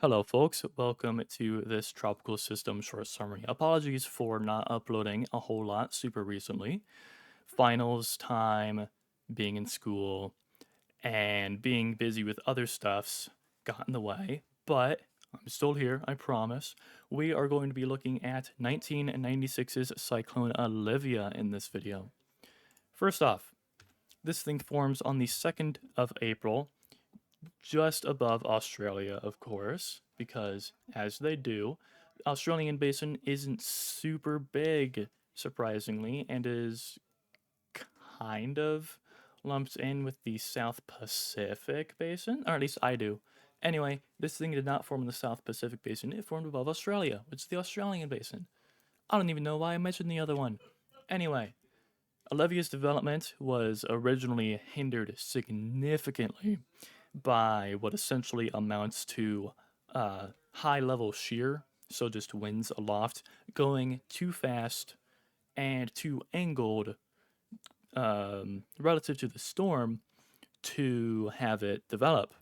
Hello, folks. Welcome to this tropical system short summary. Apologies for not uploading a whole lot super recently. Finals time, being in school, and being busy with other stuffs got in the way, but I'm still here, I promise. We are going to be looking at 1996's Cyclone Olivia in this video. First off, this thing forms on the 2nd of April just above Australia, of course, because as they do, the Australian basin isn't super big, surprisingly, and is kind of lumped in with the South Pacific basin, or at least I do. Anyway, this thing did not form in the South Pacific basin, it formed above Australia, which is the Australian basin. I don't even know why I mentioned the other one. Anyway, Olivia's development was originally hindered significantly by what essentially amounts to high level shear, so just winds aloft, going too fast and too angled relative to the storm to have it develop.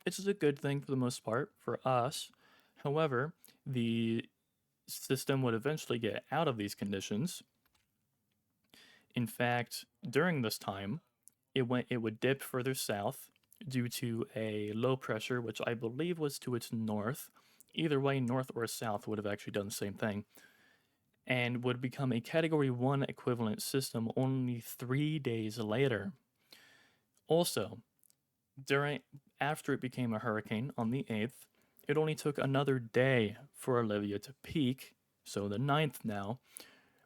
Which is a good thing for the most part for us. However, the system would eventually get out of these conditions. In fact, during this time, it would dip further south due to a low pressure, which I believe was to its north. Either way, north or south would have actually done the same thing, and would become a Category 1 equivalent system only 3 days later. Also, during after it became a hurricane on the 8th, it only took another day for Olivia to peak, so the 9th now,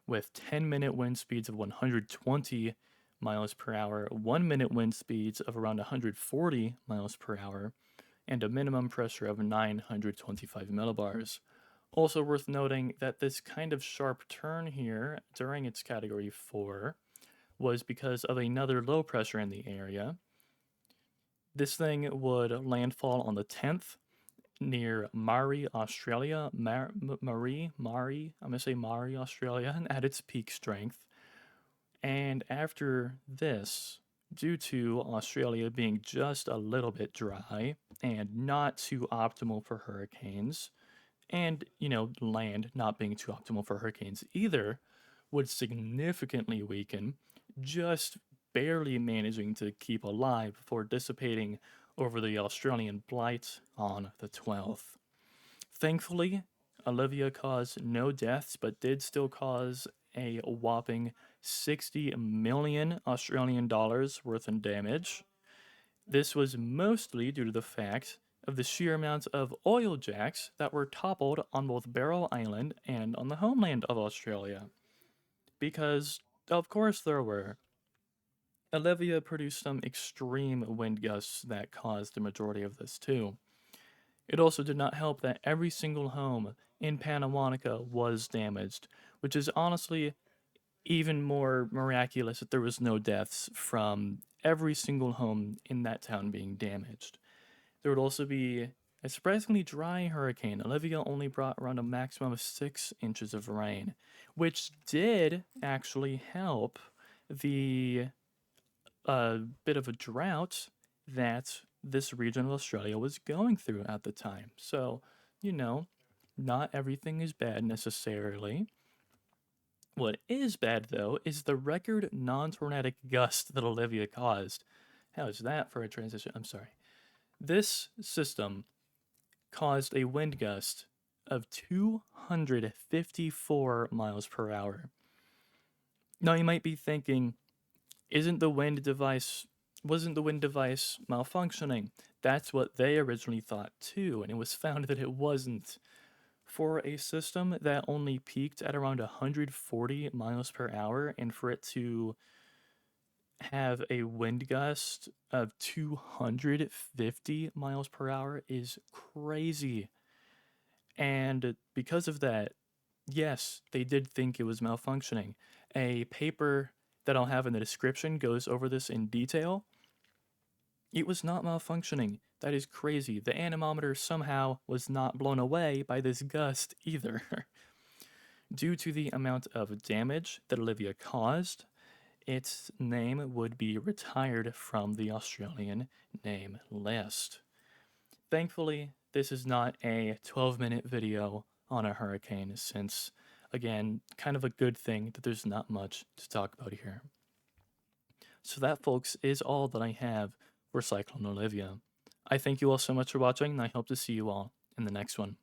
with 10-minute wind speeds of 120 miles per hour, 1 minute wind speeds of around 140 miles per hour, and a minimum pressure of 925 millibars. Also worth noting that this kind of sharp turn here during its Category 4 was because of another low pressure in the area. This thing would landfall on the 10th near Mari, Australia. I'm going to say Mari, Australia, at its peak strength. And after this, due to Australia being just a little bit dry and not too optimal for hurricanes, and, land not being too optimal for hurricanes either, would significantly weaken, just barely managing to keep alive before dissipating over the Australian Bight on the 12th. Thankfully, Olivia caused no deaths, but did still cause a whopping 60 million Australian dollars worth in damage. This was mostly due to the fact of the sheer amount of oil jacks that were toppled on both Barrow Island and on the homeland of Australia. Because, of course, there were. Olivia produced some extreme wind gusts that caused the majority of this, too. It also did not help that every single home in Panawanica was damaged, which is honestly even more miraculous that there was no deaths from every single home in that town being damaged. There would also be a surprisingly dry hurricane. Olivia only brought around a maximum of 6 inches of rain, which did actually help the bit of a drought that this region of Australia was going through at the time. So, you know, not everything is bad necessarily. What is bad, though, is the record non tornadic gust that Olivia caused. How is that for a transition? I'm sorry. This system caused a wind gust of 254 miles per hour. Now, you might be thinking, isn't the wind device wasn't the wind device malfunctioning? That's what they originally thought too, and it was found that it wasn't. For a system that only peaked at around 140 miles per hour, and for it to have a wind gust of 250 miles per hour is crazy. And because of that, yes, they did think it was malfunctioning. A paper that I'll have in the description goes over this in detail. It was not malfunctioning. That is crazy. The anemometer somehow was not blown away by this gust either. Due to the amount of damage that Olivia caused, its name would be retired from the Australian name list. Thankfully, this is not a 12-minute video on a hurricane, since, again, kind of a good thing that there's not much to talk about here. So that, folks, is all that I have for Cyclone Olivia. I thank you all so much for watching, and I hope to see you all in the next one.